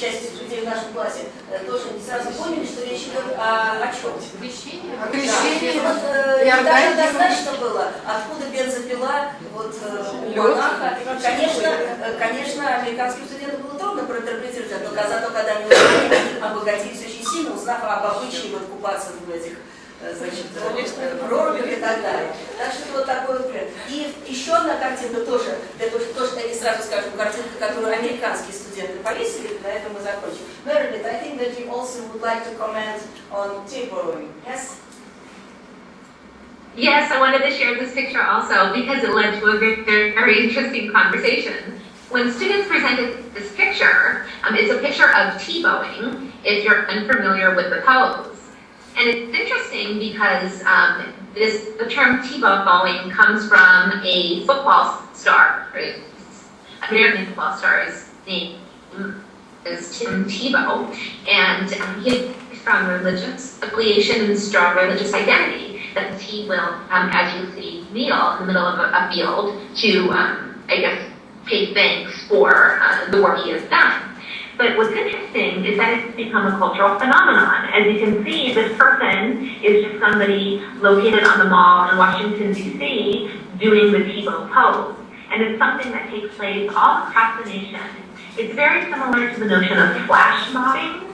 часть людей в нашем классе тоже не сразу поняли, что речь идет о чем? Крещение. О крещении. Вот, даже достаточно было, откуда бензопила вот, у монаха. Конечно, американским студентам было трудно проинтерпретировать, но зато когда они узнали, они обогатились очень сильно, узнав об обычае вот, купаться в этих значит, прорубях и так далее. Так что вот такой вот пример. И еще одна картинка тоже, это тоже, я сразу скажу, картинка, которую американские студенты повесили, на этом мы закончим. Meredith, I think that you also would like to comment on tape borrowing, yes? Yes, I wanted to share this picture also because it led to a very interesting conversation. When students presented this picture, it's a picture of T-bowing, if you're unfamiliar with the pose. And it's interesting because the term T-bowing comes from a football star, right? American football star's name is Tim Tebow, and he has a strong religious affiliation and strong religious identity that he will, as you see, kneel in the middle of a field to, I guess, pay thanks for the work he has done. But what's interesting is that it's become a cultural phenomenon. As you can see, this person is just somebody located on the mall in Washington, D.C., doing the Tebow pose. And it's something that takes place all across the nation. It's very similar to the notion of flash mobbing.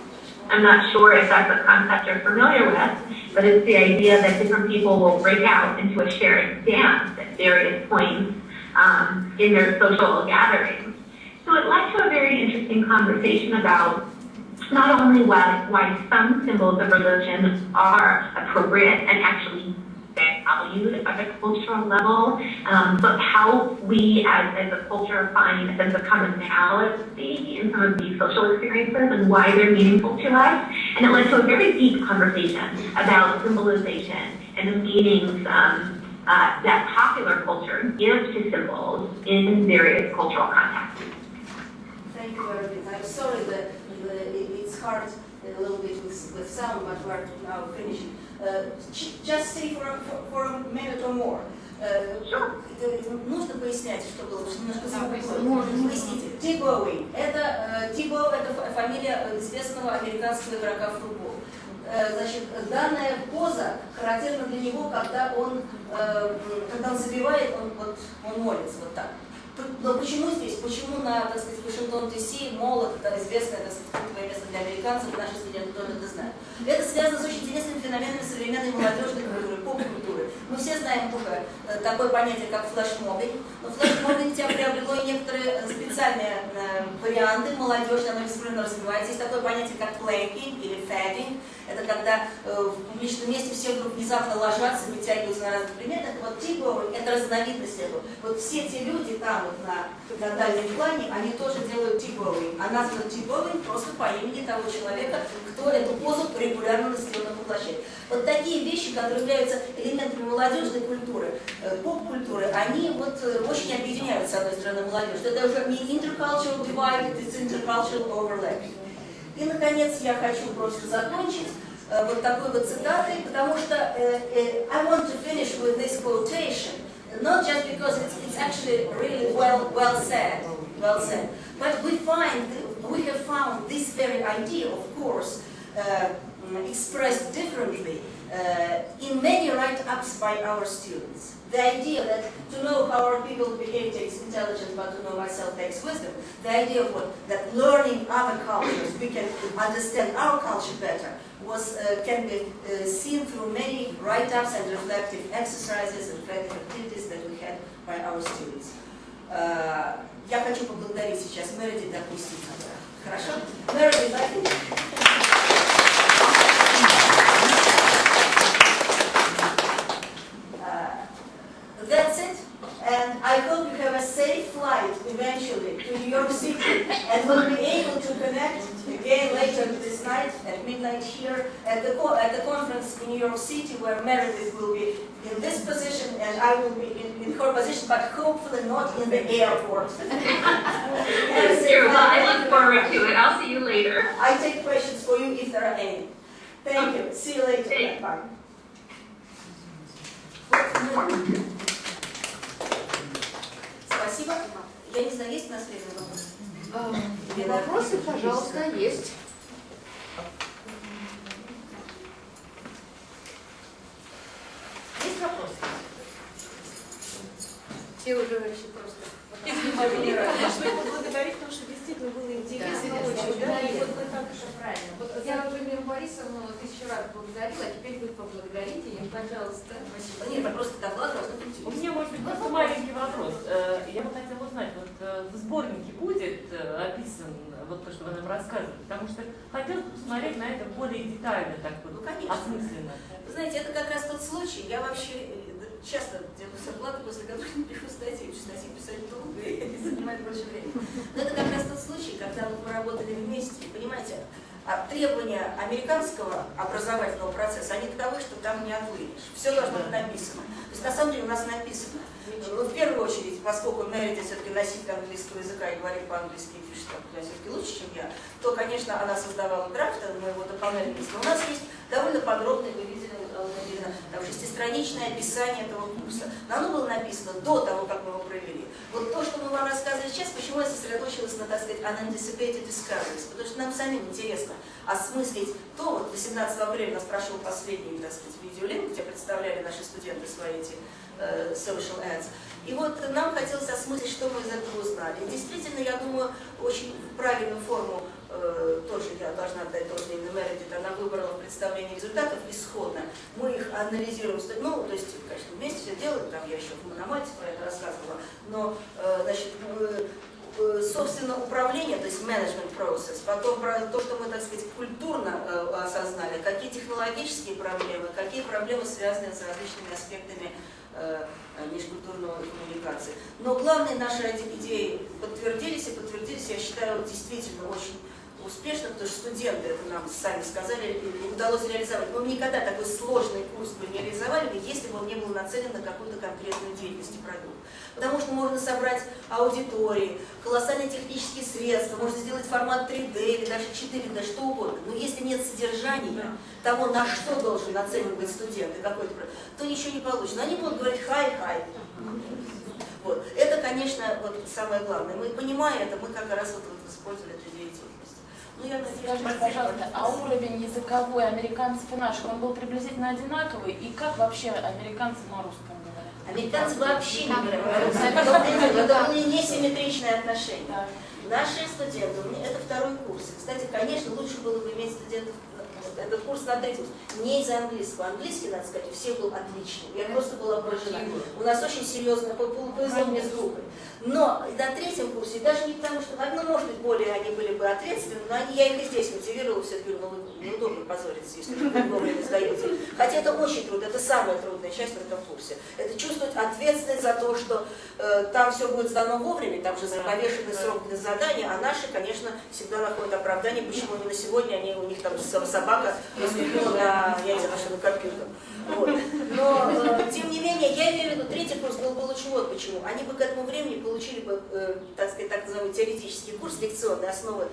I'm not sure if that's a concept you're familiar with, but it's the idea that different people will break out into a shared dance at various points in their social gatherings. So it led to a very interesting conversation about not only why some symbols of religion are appropriate and actually valued at a cultural level, but how we as a culture find a sense of commonality in some of these social experiences and why they're meaningful to us. And it led to a very deep conversation about symbolization and the meanings that popular culture gives to symbols in various cultural contexts. Thank you very much. I'm sorry that it's hard a little bit with sound, but we're now finishing. Just say for a minute or more. Нужно пояснять, что было немножко звуковое. Поясните. Тибоуи. Тибоу это фамилия известного американского игрока в футбол. Значит, данная поза характерна для него, когда он забивает, он молится вот так. Но почему здесь? Почему на, так сказать, Вашингтон ДС молот, это известное, так сказать, культовое место для американцев, наши студенты тоже это знают. Это связано с очень интересными феноменами современной молодежной культуры, поп-культуры. Мы все знаем такое понятие, как флешмобинг, но флешмобинг приобрело и некоторые специальные варианты молодежи, оно беспрерывно развивается. Есть такое понятие, как плэнкинг или фэггинг. Это когда в публичном месте все вдруг внезапно ложатся, вытягиваются на разных предметах. Вот тибоуинг – это разновидность этого. Вот все те люди там вот на дальнем плане, они тоже делают тибоуинг. А назван тибоуинг просто по имени того человека, кто эту позу регулярно на стене воплощает. Вот такие вещи, которые являются элементами молодежной культуры, поп-культуры, они вот очень объединяют, с одной стороны, молодежь. Это уже не intercultural divide, это intercultural overlapping. И, наконец, я хочу просто закончить вот такой вот цитатой, потому что I want to finish with this quotation, not just because it's actually really well said, but we have found this very idea, of course, expressed differently in many write-ups by our students. The idea that to know how our people behave takes intelligence, but to know myself takes wisdom. The idea of that learning other cultures, we can understand our culture better, can be seen through many write-ups and reflective exercises and reflective activities that we had by our students. Я хочу поблагодарить сейчас Мередит, допустим. Хорошо? Мередит, that's it, and I hope you have a safe flight eventually to New York City and will be able to connect again later this night at midnight here at the conference in New York City, where Meredith will be in this position and I will be in her position, but hopefully not in the airport. That's true. Well, I look forward to it. I'll see you later. I take questions for you if there are any. Thank you. See you later. Bye. Спасибо. Я не знаю, есть у нас время? Вопросы, пожалуйста, есть. Есть вопросы? Все уже вообще просто... Хочу поблагодарить, потому что действительно было интересно очень. Да, и вот вы так же правильно. Вот я уже Миру Борисовну 1000 раз благодарила, а теперь вы поблагодарите ее, пожалуйста. Спасибо. Нет, просто доклад должен быть. У меня, может быть, просто маленький вопрос. Я бы хотела узнать, вот в сборнике будет описан вот то, что вы нам рассказывали, потому что хотелось бы посмотреть на это более детально, так вот, осмысленно. Вы знаете, это как раз тот случай, я вообще часто делаю зарплаты, после которых не пишу статьи, статьи писать долго и занимает больше времени. Но это как раз тот случай, когда мы работали вместе, понимаете, требования американского образовательного процесса, они таковы, что там не отвыйдешь. Все должно быть написано. То есть на самом деле у нас написано. В первую очередь, поскольку Мередит все-таки носитель английского языка и говорит по-английски, пишет все-таки лучше, чем я, то, конечно, она создавала драфт, мы его дополняли. Но у нас есть довольно подробное, вы видели, там 6-страничное описание этого курса. Но оно было написано до того, как мы его провели. Вот то, что мы вам рассказывали сейчас, почему я сосредоточилась на, так сказать, unanticipated discoveries, потому что нам самим интересно осмыслить то, вот 18 апреля у нас прошел последний, так сказать, видеолинк, где представляли наши студенты свои эти social ads. И вот нам хотелось осмыслить, что мы из этого узнали. И действительно, я думаю, очень правильную форму тоже я должна отдать должное именно Мередит, она выбрала в представлении результатов исходно. Мы их анализируем, ну, то есть, конечно, вместе все делаем, там я еще в Мономате про это рассказывала, но, значит, собственно, управление, то есть management process, потом про то, что мы, так сказать, культурно осознали, какие технологические проблемы, какие проблемы связаны с различными аспектами межкультурной коммуникации. Но главные наши идеи подтвердились, я считаю, действительно очень успешно, потому что студенты это нам сами сказали, удалось реализовать. Мы никогда такой сложный курс бы не реализовали, если бы он не был нацелен на какую-то конкретную деятельность и продукт. Потому что можно собрать аудитории, колоссальные технические средства, можно сделать формат 3D или даже 4D, да что угодно. Но если нет содержания того, на что должен нацелен быть студент, и какой-то, то ничего не получится. Но они будут говорить хай-хай. Вот. Это, конечно, вот самое главное. Мы, понимая это, мы как раз вот использовали эту деятельность. Ну, я надеюсь, скажите, пожалуйста, а уровень языковой американцев и наших, он был приблизительно одинаковый? И как вообще американцы на русском говорят? Американцы вообще не говорят. Это несимметричное отношение. Да. Наши студенты, это второй курс. Кстати, конечно, лучше было бы иметь студентов, этот курс на третий курс, не из-за английского. Английский, надо сказать, у всех был отличный. Я просто была поражена. У нас очень серьезно повезло мне с группой. Но на третьем курсе, даже не потому, что, ну, может быть, более они были бы ответственны, но я их и здесь мотивировала, все-таки, ну, неудобно позориться, если вы вовремя сдаете. Хотя это очень трудно, это самая трудная часть в этом курсе. Это чувствовать ответственность за то, что там все будет сдано вовремя, там же повешенный срок для задания, а наши, конечно, всегда находят оправдание, почему именно сегодня у них там собака наступила на, я не знаю, на компьютер. Вот. Но, тем не менее, я имею в виду, третий курс был бы лучше вот почему. Они бы к этому времени получили бы, так сказать, так называемый теоретический курс, лекционные основы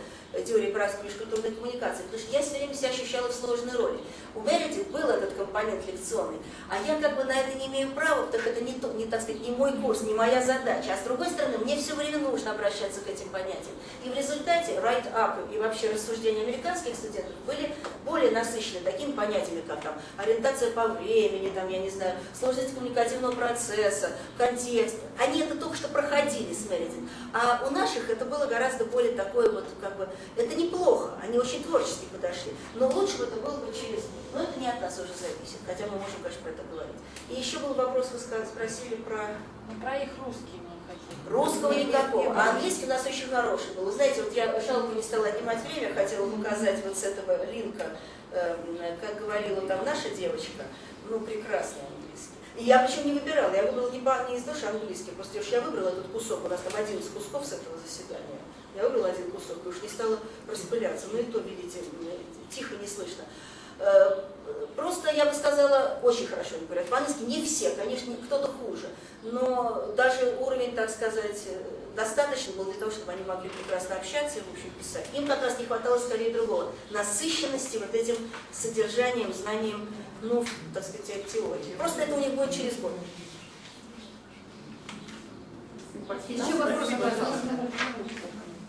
теории практики межкультурной коммуникации, потому что я все время себя ощущала в сложной роли. У Мередит был этот компонент лекционный, а я как бы на это не имею права, потому что это не, так сказать, не мой курс, не моя задача. А с другой стороны, мне все время нужно обращаться к этим понятиям. И в результате write-up и вообще рассуждения американских студентов были более насыщены такими понятиями, как там ориентация по времени, там, я не знаю, сложность коммуникативного процесса, контекст. Они это только что проходили с Мередит. А у наших это было гораздо более такое вот, как бы, это неплохо, они очень творчески подошли, но лучше бы это было бы через... Но это не от нас уже зависит, хотя мы можем, конечно, про это говорить. И еще был вопрос, вы спросили про... Ну, про их русский мы хотим. Русского никакого, а английский у нас очень хороший был. Вы знаете, вот я жалко не стала отнимать время, хотела показать вот с этого линка, как говорила там наша девочка, ну, прекрасный английский. И я причем не выбирала, я выбрала не из души английский, просто уж я выбрала этот кусок, у нас там 11 кусков с этого заседания. Я выбрала один кусок и уж не стала распыляться. Ну и то, видите, тихо, не слышно. Просто, я бы сказала, очень хорошо они говорят. По-английски не все, конечно, кто-то хуже. Но даже уровень, так сказать, достаточно был для того, чтобы они могли прекрасно общаться и, в общем, писать. Им как раз не хватало скорее другого. Насыщенности вот этим содержанием, знанием, ну, так сказать, теории. Просто это у них будет через год. Еще вопрос, пожалуйста.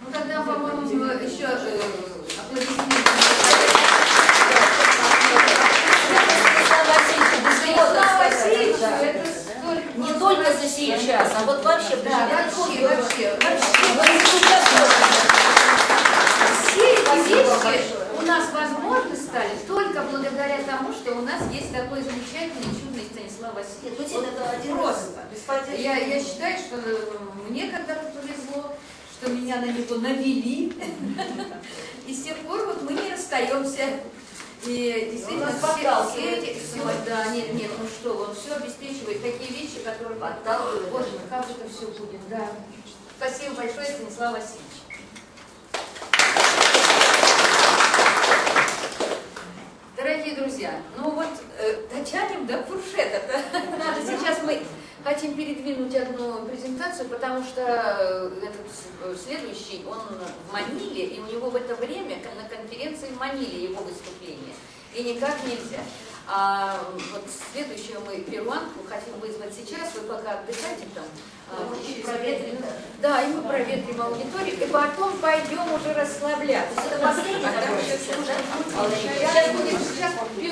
Ну тогда, по-моему, еще аплодисменты. Не только за сейчас, а вот вообще. Да, вообще. Все эти вещи у нас возможны стали только благодаря тому, что у нас есть такой замечательный, чудный Станислав Васильевич. Вот это один просто. Я считаю, что мне когда-то повезло, что меня на него навели, и с тех пор вот мы не расстаемся. И действительно, нет, ну что, он все обеспечивает, такие вещи, которые подталкивают. Боже мой, как это все будет, да. Спасибо большое, Станислав Васильевич. Дорогие друзья, ну вот дотянем до фуршета. Надо сейчас мы хотим передвинуть одну презентацию, потому что этот следующий, он в Маниле, и у него в это время на конференции в Маниле его выступление. И никак нельзя. А вот следующую мы перуанку хотим вызвать сейчас, вы пока отдыхайте там. Проветрим. Да, и мы проветрим аудиторию, и потом пойдем уже расслабляться. Это последний, Сейчас будет